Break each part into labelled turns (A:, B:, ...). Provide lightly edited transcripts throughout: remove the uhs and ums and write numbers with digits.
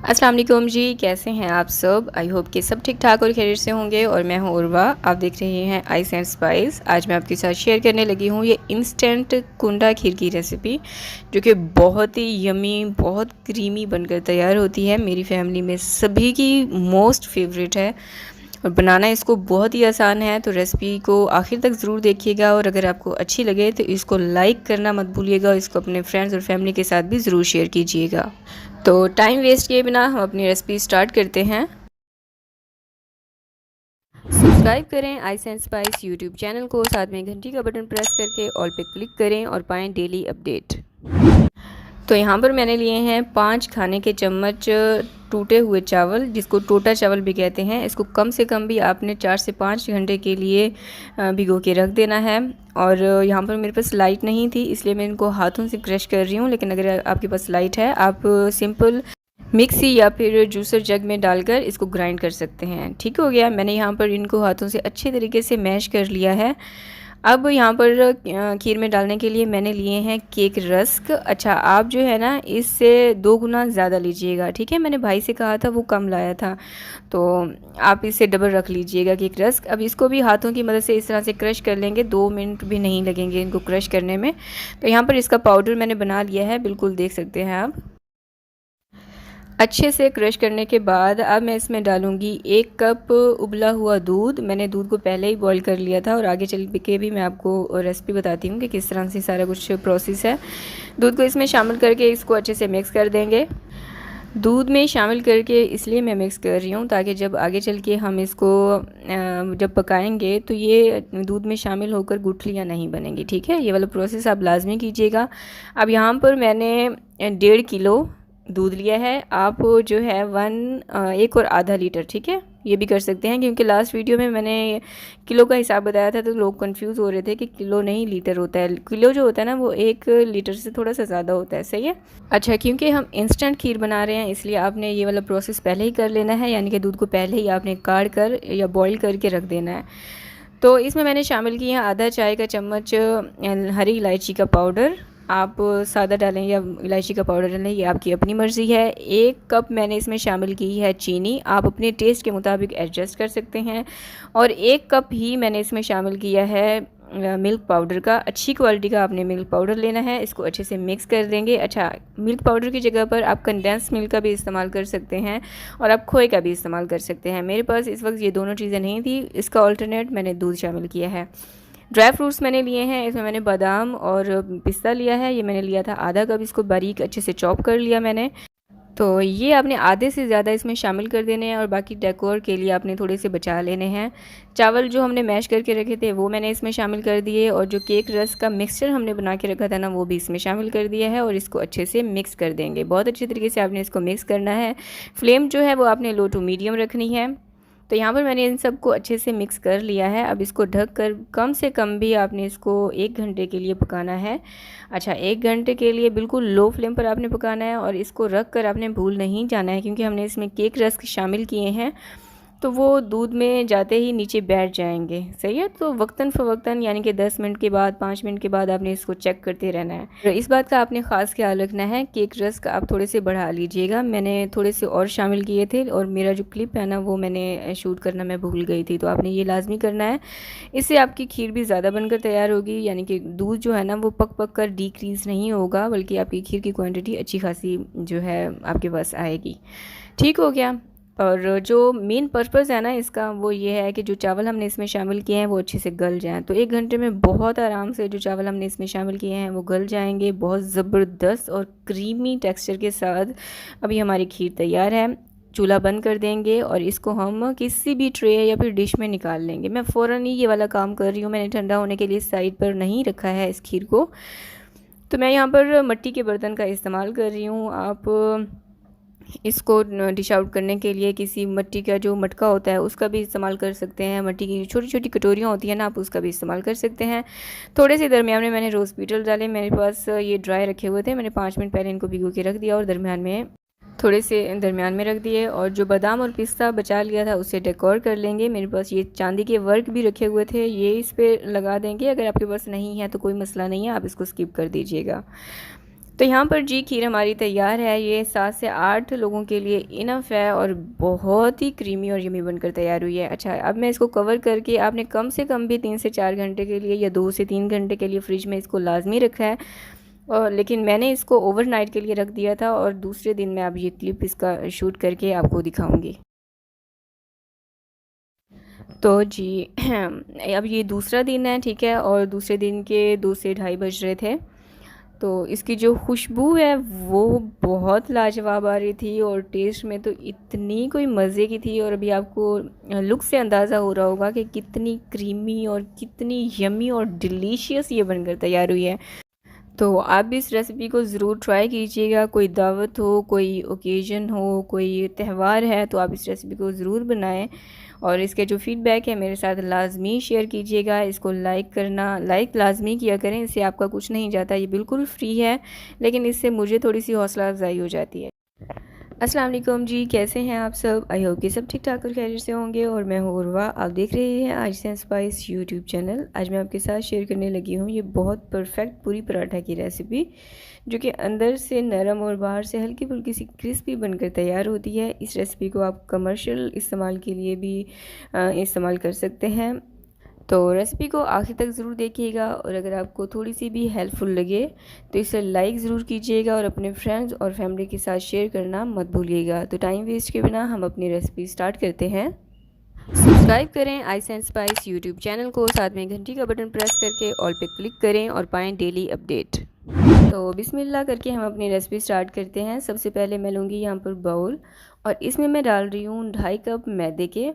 A: अस्सलाम वालेकुम जी, कैसे हैं आप सब? आई होप कि सब ठीक ठाक और खैरियत से होंगे। और मैं हूँ उर्वा, आप देख रहे हैं आइस एंड स्पाइस। आज मैं आपके साथ शेयर करने लगी हूँ ये इंस्टेंट कुंडा खीर की रेसिपी, जो कि बहुत ही यमी, बहुत क्रीमी बनकर तैयार होती है। मेरी फैमिली में सभी की मोस्ट फेवरेट है और बनाना इसको बहुत ही आसान है। तो रेसिपी को आखिर तक ज़रूर देखिएगा और अगर आपको अच्छी लगे तो इसको लाइक करना मत भूलिएगा। इसको अपने फ्रेंड्स और फैमिली के साथ भी ज़रूर शेयर कीजिएगा। तो टाइम वेस्ट किए बिना हम अपनी रेसिपी स्टार्ट करते हैं। सब्सक्राइब करें ice and spice YouTube channel को, साथ में घंटी का बटन प्रेस करके ऑल पे क्लिक करें और पाएँ डेली अपडेट। तो यहाँ पर मैंने लिए हैं 5 खाने के चम्मच टूटे हुए चावल, जिसको टोटा चावल भी कहते हैं। इसको कम से कम भी आपने 4 से 5 घंटे के लिए भिगो के रख देना है। और यहाँ पर मेरे पास लाइट नहीं थी, इसलिए मैं इनको हाथों से क्रश कर रही हूँ। लेकिन अगर आपके पास लाइट है, आप सिंपल मिक्सी या फिर जूसर जग में डालकर इसको ग्राइंड कर सकते हैं। ठीक हो गया, मैंने यहाँ पर इनको हाथों से अच्छे तरीके से मैश कर लिया है। अब यहाँ पर खीर में डालने के लिए मैंने लिए हैं केक रस्क। अच्छा, आप जो है ना इससे 2 गुना ज़्यादा लीजिएगा, ठीक है। मैंने भाई से कहा था, वो कम लाया था, तो आप इससे डबल रख लीजिएगा केक रस्क। अब इसको भी हाथों की मदद से इस तरह से क्रश कर लेंगे, 2 मिनट भी नहीं लगेंगे इनको क्रश करने में। तो यहाँ पर इसका पाउडर मैंने बना लिया है, बिल्कुल देख सकते हैं आप। अच्छे से क्रश करने के बाद अब मैं इसमें डालूंगी 1 कप उबला हुआ दूध। मैंने दूध को पहले ही बॉईल कर लिया था और आगे चल के भी मैं आपको रेसिपी बताती हूँ कि किस तरह से सारा कुछ प्रोसेस है। दूध को इसमें शामिल करके इसको अच्छे से मिक्स कर देंगे। दूध में शामिल करके इसलिए मैं मिक्स कर रही हूँ ताकि जब आगे चल के हम इसको जब पकाएंगे तो ये दूध में शामिल होकर गुठलियाँ नहीं बनेंगी, ठीक है। ये वाला प्रोसेस आप लाजमी कीजिएगा। अब यहाँ पर मैंने 1.5 किलो दूध लिया है। आप जो है 1 और आधा लीटर, ठीक है, ये भी कर सकते हैं, क्योंकि लास्ट वीडियो में मैंने किलो का हिसाब बताया था तो लोग कंफ्यूज हो रहे थे कि किलो नहीं लीटर होता है। किलो जो होता है ना वो 1 लीटर से थोड़ा सा ज़्यादा होता है, सही है। अच्छा, क्योंकि हम इंस्टेंट खीर बना रहे हैं इसलिए आपने ये वाला प्रोसेस पहले ही कर लेना है, यानी कि दूध को पहले ही आपने काढ़ कर या बॉईल करके रख देना है। तो इसमें मैंने शामिल किया है आधा चाय का चम्मच हरी इलायची का पाउडर। आप सादा डालें या इलायची का पाउडर डालें, ये आपकी अपनी मर्ज़ी है। 1 कप मैंने इसमें शामिल की है चीनी, आप अपने टेस्ट के मुताबिक एडजस्ट कर सकते हैं। और 1 कप ही मैंने इसमें शामिल किया है मिल्क पाउडर का। अच्छी क्वालिटी का आपने मिल्क पाउडर लेना है। इसको अच्छे से मिक्स कर देंगे। अच्छा, मिल्क पाउडर की जगह पर आप कंडेंस मिल्क का भी इस्तेमाल कर सकते हैं और आप खोए का भी इस्तेमाल कर सकते हैं। मेरे पास इस वक्त ये दोनों चीज़ें नहीं थी, इसका ऑल्टरनेट मैंने दूध शामिल किया है। ड्राई फ्रूट्स मैंने लिए हैं, इसमें मैंने बादाम और पिस्ता लिया है। ये मैंने लिया था आधा कप, इसको बारीक अच्छे से चॉप कर लिया मैंने। तो ये आपने आधे से ज़्यादा इसमें शामिल कर देने हैं और बाकी डेकोर के लिए आपने थोड़े से बचा लेने हैं। चावल जो हमने मैश करके रखे थे वो मैंने इसमें शामिल कर दिए और जो केक रस का मिक्सचर हमने बना के रखा था ना वो भी इसमें शामिल कर दिया है और इसको अच्छे से मिक्स कर देंगे। बहुत अच्छे तरीके से आपने इसको मिक्स करना है। फ्लेम जो है वो आपने लो टू मीडियम रखनी है। तो यहाँ पर मैंने इन सबको अच्छे से मिक्स कर लिया है। अब इसको ढक कर कम से कम भी आपने इसको 1 घंटे के लिए पकाना है। अच्छा, 1 घंटे के लिए बिल्कुल लो फ्लेम पर आपने पकाना है और इसको रख कर आपने भूल नहीं जाना है, क्योंकि हमने इसमें केक रस्क शामिल किए हैं तो वो दूध में जाते ही नीचे बैठ जाएंगे, सही है। तो वक्तन फ़वक्तन यानी कि 10 मिनट के बाद, 5 मिनट के बाद आपने इसको चेक करते रहना है। तो इस बात का आपने ख़ास ख्याल रखना है, केक रस्क आप थोड़े से बढ़ा लीजिएगा। मैंने थोड़े से और शामिल किए थे और मेरा जो क्लिप है ना वो मैंने शूट करना मैं भूल गई थी, तो आपने ये लाजमी करना है। इससे आपकी खीर भी ज़्यादा बनकर तैयार होगी, यानी कि दूध जो है ना वो पक पक कर डिक्रीज़ नहीं होगा, बल्कि आपकी खीर की क्वान्टिटी अच्छी खासी जो है आपके पास आएगी। ठीक हो गया। और जो मेन पर्पज़ है ना इसका वो ये है कि जो चावल हमने इसमें शामिल किए हैं वो अच्छे से गल जाएं। तो 1 घंटे में बहुत आराम से जो चावल हमने इसमें शामिल किए हैं वो गल जाएंगे, बहुत ज़बरदस्त और क्रीमी टेक्सचर के साथ। अभी हमारी खीर तैयार है। चूल्हा बंद कर देंगे और इसको हम किसी भी ट्रे या फिर डिश में निकाल लेंगे। मैं फ़ौरन ही ये वाला काम कर रही हूँ, मैंने ठंडा होने के लिए साइड पर नहीं रखा है इस खीर को। तो मैं यहाँ पर मिट्टी के बर्तन का इस्तेमाल कर रही हूँ। आप इसको डिश आउट करने के लिए किसी मिट्टी का जो मटका होता है उसका भी इस्तेमाल कर सकते हैं। मिट्टी की छोटी छोटी कटोरियाँ होती हैं ना, आप उसका भी इस्तेमाल कर सकते हैं। थोड़े से दरमियान में मैंने रोज़ पीटल डाले, मेरे पास ये ड्राई रखे हुए थे, मैंने 5 मिनट पहले इनको भिगो के रख दिया और दरमियान में थोड़े से दरमियान में रख दिए। और जो बादाम और पिस्ता बचा लिया था उससे डेकोर कर लेंगे। मेरे पास ये चांदी के वर्क भी रखे हुए थे, ये इस पर लगा देंगे। अगर आपके पास नहीं है तो कोई मसला नहीं है, आप इसको स्किप कर दीजिएगा। तो यहाँ पर जी खीर हमारी तैयार है। ये 7 से 8 लोगों के लिए इनफ है और बहुत ही क्रीमी और यमी बनकर तैयार हुई है। अच्छा, अब मैं इसको कवर करके, आपने कम से कम भी 3 से 4 घंटे के लिए या 2 से 3 घंटे के लिए फ्रिज में इसको लाजमी रखा है। और लेकिन मैंने इसको ओवरनाइट के लिए रख दिया था और दूसरे दिन मैं अब ये क्लिप इसका शूट करके आपको दिखाऊँगी। तो जी अब ये दूसरा दिन है, ठीक है, और दूसरे दिन के 2 से ढाई बज रहे थे। तो इसकी जो खुशबू है वो बहुत लाजवाब आ रही थी और टेस्ट में तो इतनी कोई मज़े की थी। और अभी आपको लुक से अंदाज़ा हो रहा होगा कि कितनी क्रीमी और कितनी यमी और डिलीशियस ये बनकर तैयार हुई है। तो आप भी इस रेसिपी को ज़रूर ट्राई कीजिएगा। कोई दावत हो, कोई ओकेज़न हो, कोई त्यौहार है, तो आप इस रेसिपी को ज़रूर बनाएं। और इसके जो फ़ीडबैक है मेरे साथ लाजमी शेयर कीजिएगा। इसको लाइक लाजमी किया करें, इससे आपका कुछ नहीं जाता, ये बिल्कुल फ्री है, लेकिन इससे मुझे थोड़ी सी हौसला अफजाई हो जाती है। अस्सलाम वालेकुम जी, कैसे हैं आप सब? आई होप कि सब ठीक ठाक और खैरियत से होंगे। और मैं हूँ उर्वा, आप देख रहे हैं ice and spice YouTube channel. आज मैं आपके साथ शेयर करने लगी हूँ ये बहुत परफेक्ट पूरी पराठा की रेसिपी, जो कि अंदर से नरम और बाहर से हल्की फुल्की सी क्रिस्पी बनकर तैयार होती है। इस रेसिपी को आप कमर्शियल इस्तेमाल के लिए भी इस्तेमाल कर सकते हैं। तो रेसिपी को आखिर तक ज़रूर देखिएगा और अगर आपको थोड़ी सी भी हेल्पफुल लगे तो इसे लाइक ज़रूर कीजिएगा और अपने फ्रेंड्स और फैमिली के साथ शेयर करना मत भूलिएगा। तो टाइम वेस्ट के बिना हम अपनी रेसिपी स्टार्ट करते हैं। सब्सक्राइब करें ice and spice YouTube channel को, साथ में घंटी का बटन प्रेस करके ऑल पे क्लिक करें और पाएँ डेली अपडेट। तो बिस्मिल्लाह करके हम अपनी रेसिपी स्टार्ट करते हैं। सबसे पहले मैं लूँगी यहाँ पर बाउल और इसमें मैं डाल रही हूँ 2.5 कप मैदे के।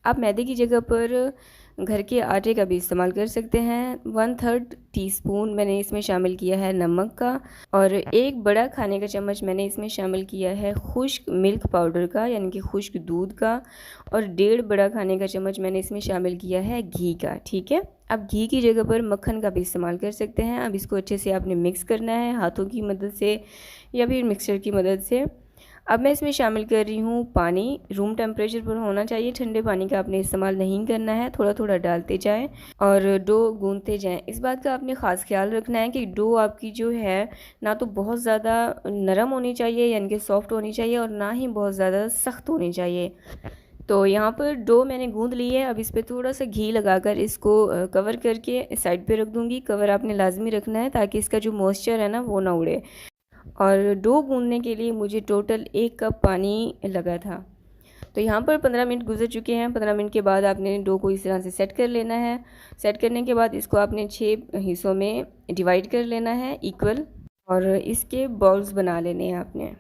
A: आप मैदे की जगह पर घर के आटे का भी इस्तेमाल कर सकते हैं। 1/3 टीस्पून मैंने इसमें शामिल किया है नमक का और 1 बड़ा खाने का चम्मच मैंने इसमें शामिल किया है खुश्क मिल्क पाउडर का, यानी कि खुश्क दूध का, और 1.5 बड़ा खाने का चम्मच मैंने इसमें शामिल किया है घी का। ठीक है, अब घी की जगह पर मक्खन का भी इस्तेमाल कर सकते हैं। अब इसको अच्छे से आपने मिक्स करना है हाथों की मदद से या फिर मिक्सर की मदद से। अब मैं इसमें शामिल कर रही हूँ पानी। रूम टेम्परेचर पर होना चाहिए, ठंडे पानी का आपने इस्तेमाल नहीं करना है। थोड़ा थोड़ा डालते जाएं और डो गूंथते जाएं। इस बात का आपने ख़ास ख्याल रखना है कि डो आपकी जो है ना तो बहुत ज़्यादा नरम होनी चाहिए यानी कि सॉफ्ट होनी चाहिए और ना ही बहुत ज़्यादा सख्त होनी चाहिए। तो यहाँ पर डो मैंने गूंद ली है। अब इस पर थोड़ा सा घी लगाकर इसको कवर करके साइड पे रख दूँगी। कवर आपने लाजमी रखना है ताकि इसका जो मॉइस्चर है ना वो ना उड़े। और डो गूंदने के लिए मुझे टोटल 1 कप पानी लगा था। तो यहाँ पर 15 मिनट गुजर चुके हैं। 15 मिनट के बाद आपने डो को इस तरह से सेट कर लेना है। सेट करने के बाद इसको आपने 6 हिस्सों में डिवाइड कर लेना है इक्वल, और इसके बॉल्स बना लेने हैं आपने।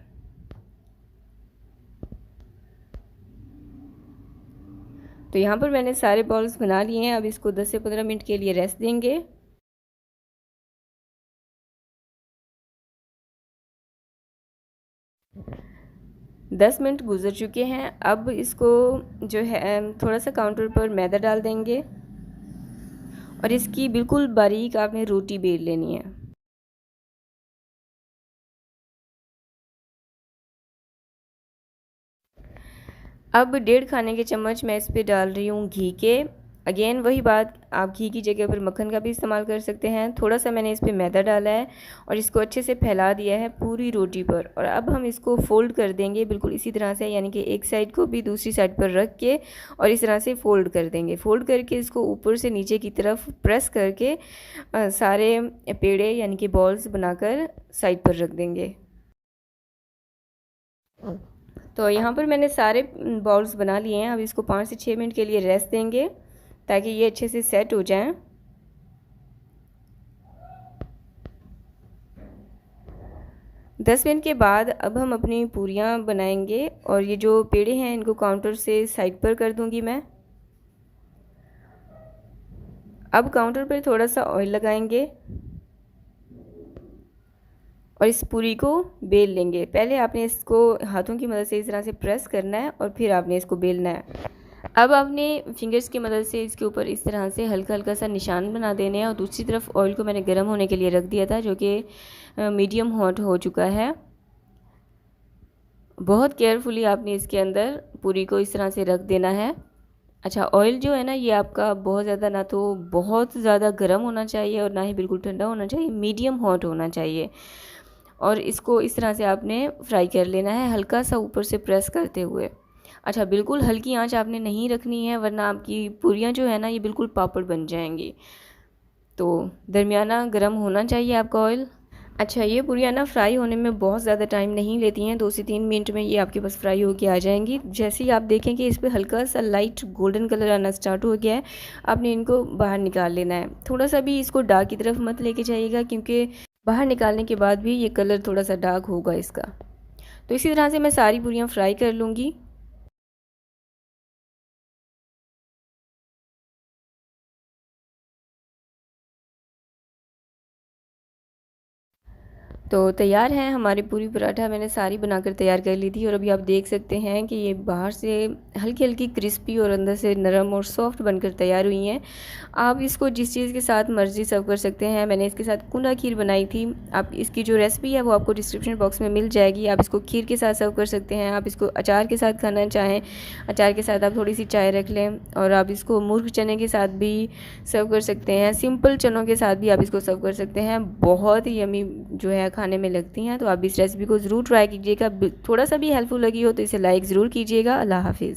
A: तो यहाँ पर मैंने सारे बॉल्स बना लिए हैं। अब इसको 10 से 15 मिनट के लिए रेस्ट देंगे। 10 मिनट गुजर चुके हैं। अब इसको जो है थोड़ा सा काउंटर पर मैदा डाल देंगे और इसकी बिल्कुल बारीक आपने रोटी बेल लेनी है। अब 1.5 खाने के चम्मच मैं इस पे डाल रही हूँ घी के। अगेन वही बात, आप घी की जगह पर मक्खन का भी इस्तेमाल कर सकते हैं। थोड़ा सा मैंने इस पे मैदा डाला है और इसको अच्छे से फैला दिया है पूरी रोटी पर। और अब हम इसको फोल्ड कर देंगे बिल्कुल इसी तरह से, यानी कि एक साइड को भी दूसरी साइड पर रख के और इस तरह से फ़ोल्ड कर देंगे। फ़ोल्ड करके इसको ऊपर से नीचे की तरफ प्रेस करके सारे पेड़े यानी कि बॉल्स बनाकर साइड पर रख देंगे। तो यहाँ पर मैंने सारे बॉल्स बना लिए हैं। अब इसको 5 से 6 मिनट के लिए रेस्ट देंगे ताकि ये अच्छे से सेट हो जाएं। 10 मिनट के बाद अब हम अपनी पूरियाँ बनाएंगे और ये जो पेड़े हैं इनको काउंटर से साइड पर कर दूंगी मैं। अब काउंटर पर थोड़ा सा ऑयल लगाएंगे और इस पूरी को बेल लेंगे। पहले आपने इसको हाथों की मदद से इस तरह से प्रेस करना है और फिर आपने इसको बेलना है। अब आपने फिंगर्स की मदद से इसके ऊपर इस तरह से हल्का हल्का सा निशान बना देने हैं। और दूसरी तरफ ऑयल को मैंने गर्म होने के लिए रख दिया था, जो कि मीडियम हॉट हो चुका है। बहुत केयरफुली आपने इसके अंदर पूरी को इस तरह से रख देना है। अच्छा, ऑयल जो है ना ये आपका बहुत ज़्यादा ना तो बहुत ज़्यादा गर्म होना चाहिए और ना ही बिल्कुल ठंडा होना चाहिए, मीडियम हॉट होना चाहिए। और इसको इस तरह से आपने फ्राई कर लेना है, हल्का सा ऊपर से प्रेस करते हुए। अच्छा, बिल्कुल हल्की आंच आपने नहीं रखनी है, वरना आपकी पूरियाँ जो है ना ये बिल्कुल पापड़ बन जाएंगी। तो दरमियाना गर्म होना चाहिए आपका ऑयल। अच्छा, ये पूरियाँ ना फ्राई होने में बहुत ज़्यादा टाइम नहीं लेती हैं, 2 से 3 मिनट में ये आपके पास फ्राई होके आ जाएंगी। जैसे ही आप देखें कि इस पे हल्का सा लाइट गोल्डन कलर आना स्टार्ट हो गया है, आपने इनको बाहर निकाल लेना है। थोड़ा सा भी इसको डार्क की तरफ मत लेके जाइएगा, क्योंकि बाहर निकालने के बाद भी ये कलर थोड़ा सा डार्क होगा इसका। तो इसी तरह से मैं सारी पूरियाँ फ्राई कर लूँगी। तो तैयार है हमारी पूरी पराठा, मैंने सारी बनाकर तैयार कर ली थी और अभी आप देख सकते हैं कि ये बाहर से हल्की हल्की क्रिस्पी और अंदर से नरम और सॉफ्ट बनकर तैयार हुई हैं। आप इसको जिस चीज़ के साथ मर्ज़ी सर्व कर सकते हैं। मैंने इसके साथ कूंदा खीर बनाई थी, आप इसकी जो रेसिपी है वो आपको डिस्क्रिप्शन बॉक्स में मिल जाएगी। आप इसको खीर के साथ सर्व कर सकते हैं, आप इसको अचार के साथ खाना चाहें, अचार के साथ आप थोड़ी सी चाय रख लें, और आप इसको मुर्ग चने के साथ भी सर्व कर सकते हैं, सिंपल चनों के साथ भी आप इसको सर्व कर सकते हैं। बहुत ही यमी जो है खाने में लगती हैं। तो आप इस रेसिपी को ज़रूर ट्राई कीजिएगा। थोड़ा सा भी हेल्पफुल लगी हो तो इसे लाइक ज़रूर कीजिएगा। अल्लाह हाफिज़।